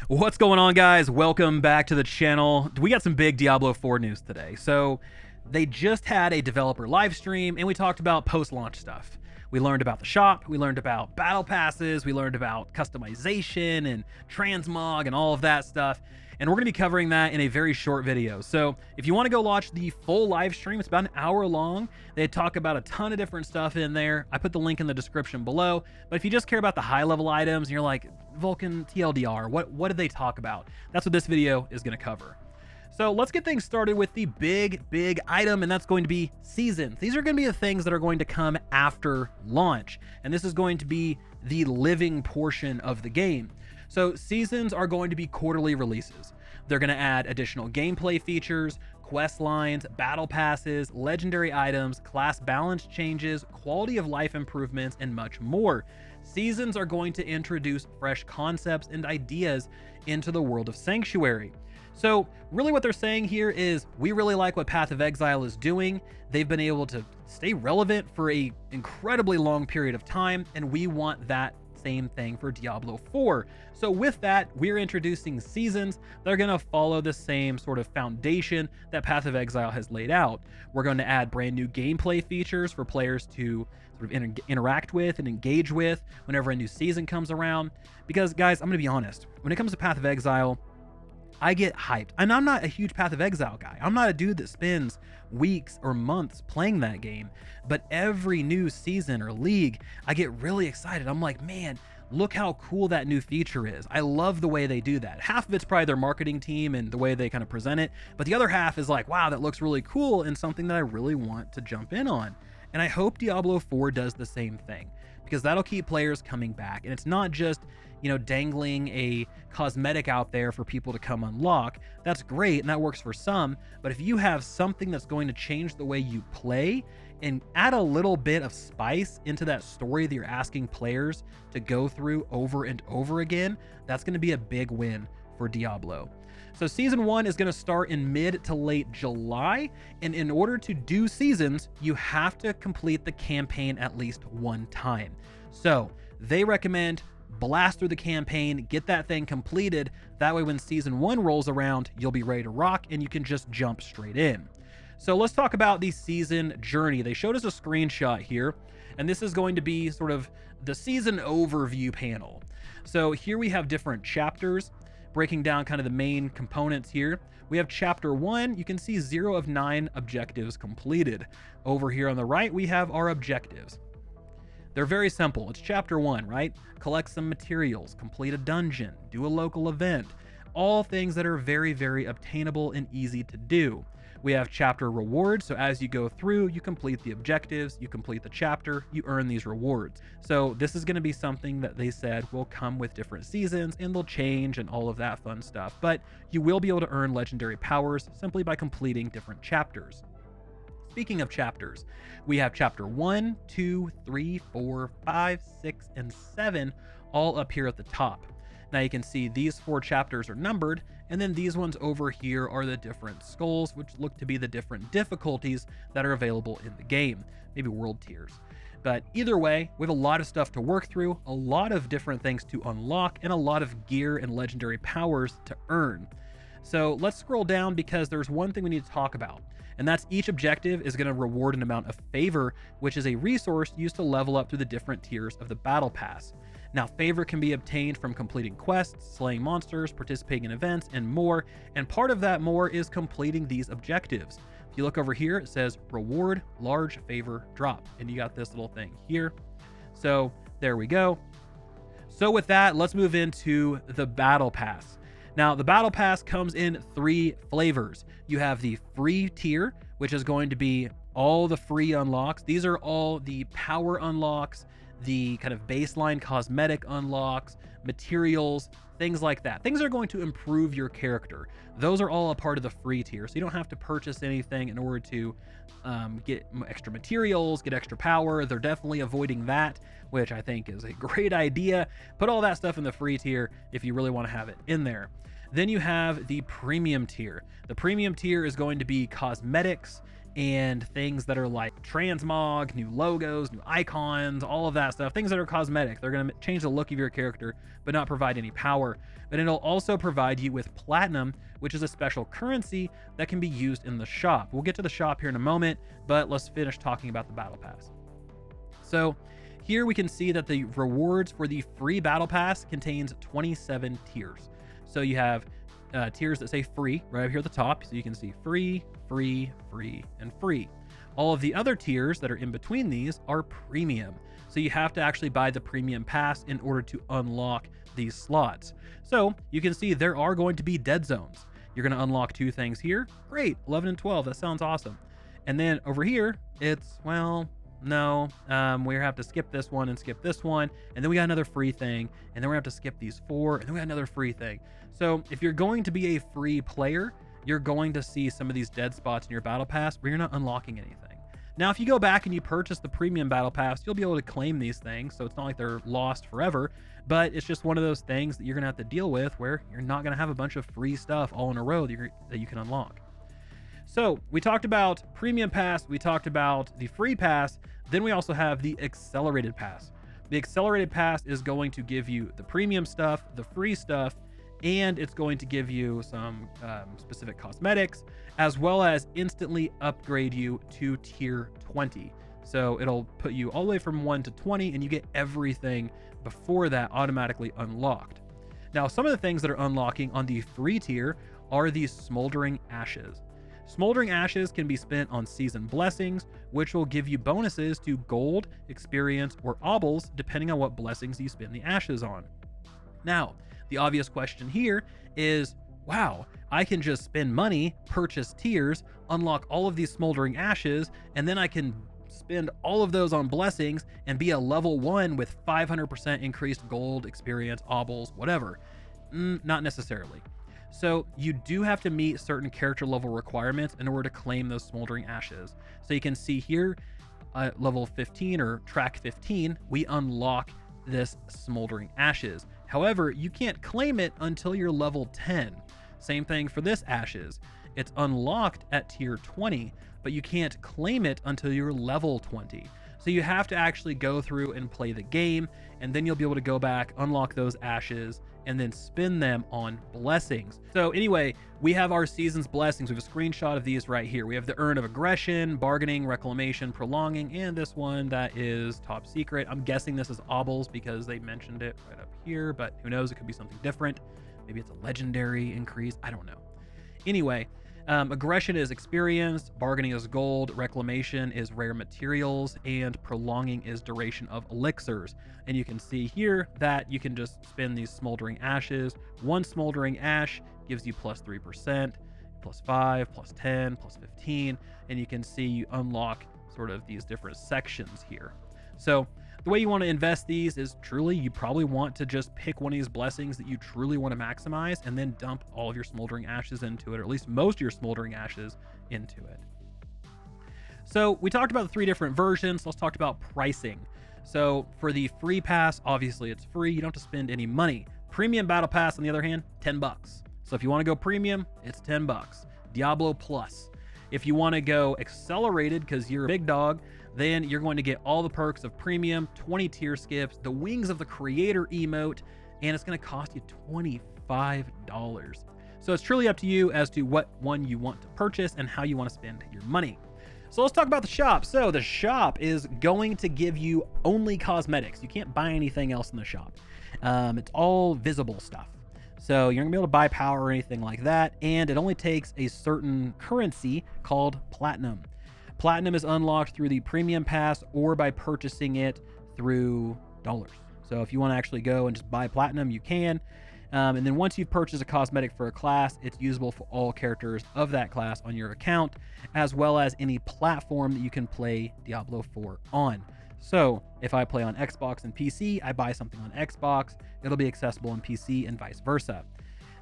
What's going on, guys? Welcome back to the channel. We got some big Diablo 4 news today. So they just had a developer live stream and we talked about post-launch stuff. We learned about the shop, we learned about battle passes, we learned about customization and transmog and all of that stuff. And we're going to be covering that in a very short video. So if you want to go watch the full live stream, it's about an hour long. They talk about a ton of different stuff in there. I put the link in the description below. But if you just care about the high level items and you're like, Vulkan TLDR, what did they talk about? That's what this video is going to cover. So let's get things started with the big item, and that's going to be seasons. These are going to be the things that are going to come after launch. And this is going to be the living portion of the game. So seasons are going to be quarterly releases. They're going to add additional gameplay features, quest lines, battle passes, legendary items, class balance changes, quality of life improvements, and much more. Seasons are going to introduce fresh concepts and ideas into the world of Sanctuary. So really what they're saying here is we really like what Path of Exile is doing. They've been able to stay relevant for an incredibly long period of time, and we want that same thing for Diablo 4. So with that, we're introducing seasons that are going to follow the same sort of foundation that Path of Exile has laid out. We're going to add brand new gameplay features for players to sort of interact with and engage with whenever a new season comes around. Because guys, I'm going to be honest, when it comes to Path of Exile, I get hyped. And I'm not a huge Path of Exile guy. I'm not a dude that spends weeks or months playing that game. But every new season or league, I get really excited. I'm like, man, look how cool that new feature is. I love the way they do that. Half of it's probably their marketing team and the way they kind of present it. But the other half is like, wow, that looks really cool and something that I really want to jump in on. And I hope Diablo 4 does the same thing, because that'll keep players coming back. And it's not just, you know, dangling a cosmetic out there for people to come unlock. That's great and that works for some, but if you have something that's going to change the way you play and add a little bit of spice into that story that you're asking players to go through over and over again, that's going to be a big win for Diablo. So season 1 is going to start in mid to late July, and in order to do seasons, you have to complete the campaign at least one time. So they recommend blast through the campaign, get that thing completed. That way when season 1 rolls around, you'll be ready to rock and you can just jump straight in. So let's talk about the season journey. They showed us a screenshot here, and this is going to be sort of the season overview panel. So here we have different chapters breaking down kind of the main components here. We have chapter 1. You can see 0 of 9 objectives completed. Over here on the right, we have our objectives. They're very simple. It's chapter 1, right? Collect some materials, complete a dungeon, do a local event, all things that are very obtainable and easy to do. We have chapter rewards. So as you go through, you complete the objectives, you complete the chapter, you earn these rewards. So this is going to be something that they said will come with different seasons and they'll change and all of that fun stuff. But you will be able to earn legendary powers simply by completing different chapters. Speaking of chapters, we have chapter 1, 2, 3, 4, 5, 6, and 7 all up here at the top. Now you can see these 4 chapters are numbered, and then these ones over here are the different skulls, which look to be the different difficulties that are available in the game, maybe world tiers. But either way, we have a lot of stuff to work through, a lot of different things to unlock, and a lot of gear and legendary powers to earn. So let's scroll down, because there's one thing we need to talk about, and that's each objective is going to reward an amount of favor, which is a resource used to level up through the different tiers of the battle pass. Now, favor can be obtained from completing quests, slaying monsters, participating in events, and more, and part of that more is completing these objectives. If you look over here, it says reward large favor drop, and you got this little thing here. So there we go. So with that, let's move into the battle pass. Now, the battle pass comes in 3 flavors. You have the free tier, which is going to be all the free unlocks. These are all the power unlocks, the kind of baseline cosmetic unlocks, materials, things like that. Things that are going to improve your character. Those are all a part of the free tier. So you don't have to purchase anything in order to get extra materials, get extra power. They're definitely avoiding that, which I think is a great idea. Put all that stuff in the free tier if you really want to have it in there. Then you have the premium tier. The premium tier is going to be cosmetics and things that are like transmog, new logos, new icons, all of that stuff, things that are cosmetic. They're going to change the look of your character, but not provide any power. But it'll also provide you with platinum, which is a special currency that can be used in the shop. We'll get to the shop here in a moment, but let's finish talking about the battle pass. So here we can see that the rewards for the free battle pass contains 27 tiers. So you have tiers that say free right up here at the top. So you can see free, free, free, and free. All of the other tiers that are in between these are premium. So you have to actually buy the premium pass in order to unlock these slots. So you can see there are going to be dead zones. You're going to unlock 2 things here. Great, 11 and 12. That sounds awesome. And then over here, it's, well, no, we have to skip this one and skip this one. And then we got another free thing. And then we have to skip these 4. And then we got another free thing. So if you're going to be a free player, you're going to see some of these dead spots in your battle pass where you're not unlocking anything. Now, if you go back and you purchase the premium battle pass, you'll be able to claim these things. So it's not like they're lost forever, but it's just one of those things that you're going to have to deal with where you're not going to have a bunch of free stuff all in a row that you can unlock. So we talked about premium pass. We talked about the free pass. Then we also have the accelerated pass. The accelerated pass is going to give you the premium stuff, the free stuff, and it's going to give you some specific cosmetics, as well as instantly upgrade you to tier 20. So it'll put you all the way from 1 to 20, and you get everything before that automatically unlocked. Now, some of the things that are unlocking on the free tier are these smoldering ashes. Smoldering ashes can be spent on season blessings, which will give you bonuses to gold, experience, or obels, depending on what blessings you spend the ashes on. Now, the obvious question here is, wow, I can just spend money, purchase tiers, unlock all of these smoldering ashes, and then I can spend all of those on blessings and be a level 1 with 500% increased gold, experience, obels, whatever. Not necessarily. So you do have to meet certain character level requirements in order to claim those smoldering ashes. So you can see here, level 15 or track 15, we unlock this smoldering ashes. However, you can't claim it until you're level 10. Same thing for this ashes. It's unlocked at tier 20, but you can't claim it until you're level 20. So you have to actually go through and play the game, and then you'll be able to go back, unlock those ashes, and then spin them on blessings. So anyway, we have our season's blessings. We have a screenshot of these right here. We have the Urn of Aggression, Bargaining, Reclamation, Prolonging, and this one that is top secret. I'm guessing this is obels because they mentioned it right up here, but who knows? It could be something different. Maybe it's a legendary increase. I don't know. Anyway, aggression is experience, bargaining is gold, reclamation is rare materials, and prolonging is duration of elixirs. And you can see here that you can just spin these smoldering ashes. One smoldering ash gives you plus 3%, plus 5, plus 10, plus 15, and you can see you unlock sort of these different sections here. So the way you want to invest these is truly, you probably want to just pick one of these blessings that you truly want to maximize and then dump all of your smoldering ashes into it, or at least most of your smoldering ashes into it. So we talked about the 3 different versions. Let's talk about pricing. So for the free pass, obviously it's free. You don't have to spend any money. Premium battle pass, on the other hand, $10. So if you want to go premium, it's $10. Diablo Plus. If you want to go accelerated because you're a big dog, then you're going to get all the perks of premium, 20 tier skips, the Wings of the Creator emote, and it's going to cost you $25. So it's truly up to you as to what one you want to purchase and how you want to spend your money. So let's talk about the shop. So the shop is going to give you only cosmetics. You can't buy anything else in the shop. It's all visible stuff. So you're gonna be able to buy power or anything like that. And it only takes a certain currency called platinum. Platinum is unlocked through the premium pass or by purchasing it through dollars. So if you want to actually go and just buy platinum, you can. And then once you've purchased a cosmetic for a class, it's usable for all characters of that class on your account, as well as any platform that you can play Diablo 4 on. So if I play on Xbox and PC, I buy something on Xbox, it'll be accessible on PC and vice versa.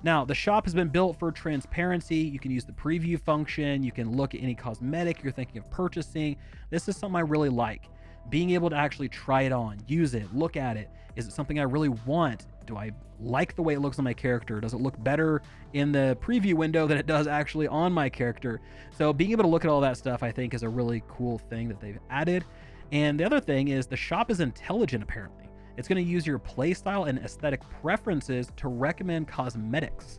Now, the shop has been built for transparency. You can use the preview function. You can look at any cosmetic you're thinking of purchasing. This is something I really like. being able to actually try it on, use it, look at it. Is it something I really want? Do I like the way it looks on my character? Does it look better in the preview window than it does actually on my character? So being able to look at all that stuff, I think, is a really cool thing that they've added. And the other thing is the shop is intelligent, apparently. It's going to use your playstyle and aesthetic preferences to recommend cosmetics.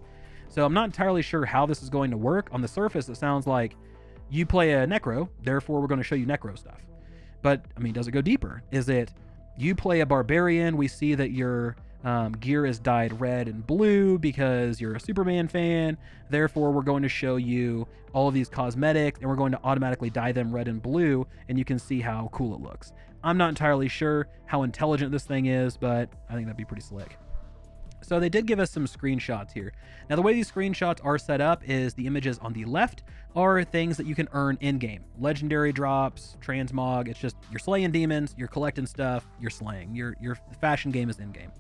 So I'm not entirely sure how this is going to work. On the surface, it sounds like you play a Necro, therefore we're going to show you Necro stuff. But, I mean, does it go deeper? Is it you play a Barbarian, we see that your gear is dyed red and blue because you're a Superman fan, therefore we're going to show you all of these cosmetics and we're going to automatically dye them red and blue, and you can see how cool it looks. I'm not entirely sure how intelligent this thing is, but I think that'd be pretty slick. So they did give us some screenshots here. Now, the way these screenshots are set up is the images on the left are things that you can earn in-game. Legendary drops, transmog, it's just you're slaying demons, you're collecting stuff, you're slaying. Your fashion game is in-game.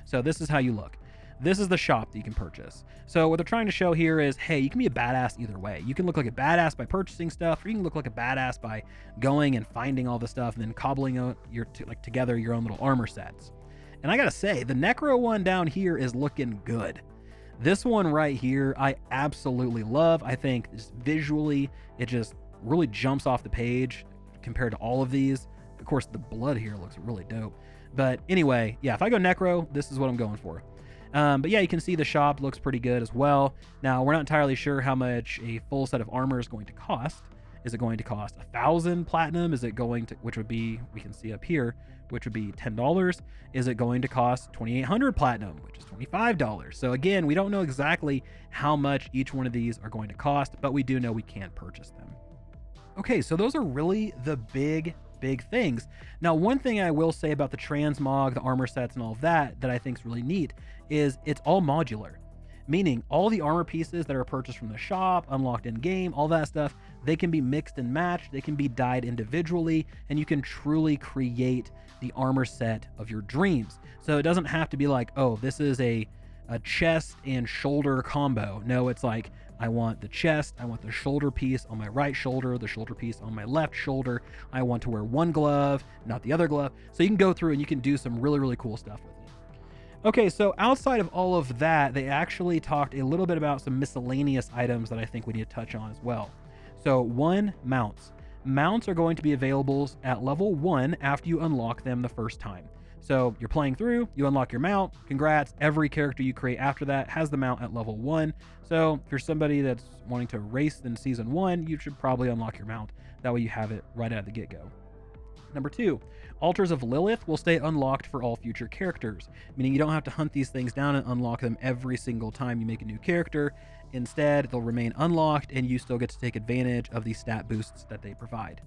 So this is how you look. This is the shop that you can purchase. So what they're trying to show here is, hey, you can be a badass either way. You can look like a badass by purchasing stuff, or you can look like a badass by going and finding all the stuff and then cobbling together your own little armor sets. And I gotta say, the Necro one down here is looking good. This one right here, I absolutely love. I think just visually, it just really jumps off the page compared to all of these. Of course, the blood here looks really dope. But anyway, yeah, if I go Necro, this is what I'm going for. But yeah, you can see the shop looks pretty good as well. Now, we're not entirely sure how much a full set of armor is going to cost. Is it going to cost 1,000 platinum? Is it going to, which would be, we can see up here, which would be $10. Is it going to cost 2,800 platinum, which is $25? So again, we don't know exactly how much each one of these are going to cost, but we do know we can purchase them. Okay, so those are really the big things. Now, one thing I will say about the transmog, the armor sets and all of that I think is really neat is it's all modular. Meaning all the armor pieces that are purchased from the shop, unlocked in game, all that stuff, they can be mixed and matched, they can be dyed individually, and you can truly create the armor set of your dreams. So it doesn't have to be like, oh, this is a chest and shoulder combo. No, it's like, I want the chest, I want the shoulder piece on my right shoulder, the shoulder piece on my left shoulder. I want to wear one glove, not the other glove. So you can go through and you can do some really cool stuff with it. Okay, so outside of all of that, they actually talked a little bit about some miscellaneous items that I think we need to touch on as well. So one, mounts. Mounts are going to be available at level 1 after you unlock them the first time. So you're playing through, you unlock your mount, congrats, every character you create after that has the mount at level 1. So if you're somebody that's wanting to race in season 1, you should probably unlock your mount. That way you have it right out of the get-go. Number 2, Altars of Lilith will stay unlocked for all future characters, meaning you don't have to hunt these things down and unlock them every single time you make a new character. Instead, they'll remain unlocked and you still get to take advantage of the stat boosts that they provide.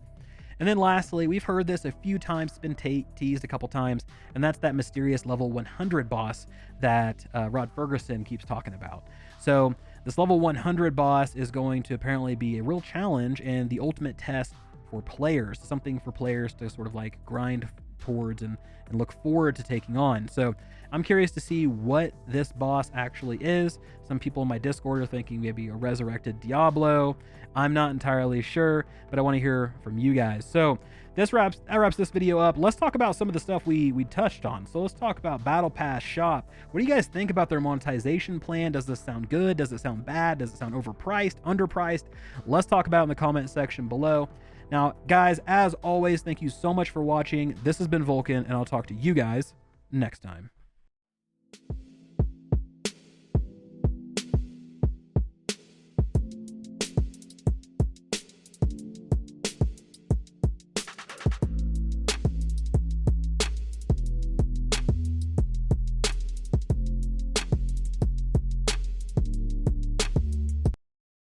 And then lastly, we've heard this a few times, it's been teased a couple times, and that's that mysterious level 100 boss that Rod Ferguson keeps talking about. So this level 100 boss is going to apparently be a real challenge and the ultimate test for players, something for players to sort of like grind towards and look forward to taking on. So I'm curious to see what this boss actually is. Some people in my Discord are thinking maybe a resurrected Diablo. I'm not entirely sure, but I want to hear from you guys. So that wraps this video up. Let's talk about some of the stuff we touched on. So let's talk about Battle Pass Shop. What do you guys think about their monetization plan? Does this sound good? Does it sound bad? Does it sound overpriced, underpriced? Let's talk about it in the comment section below. Now, guys, as always, thank you so much for watching. This has been Vulkan, and I'll talk to you guys next time.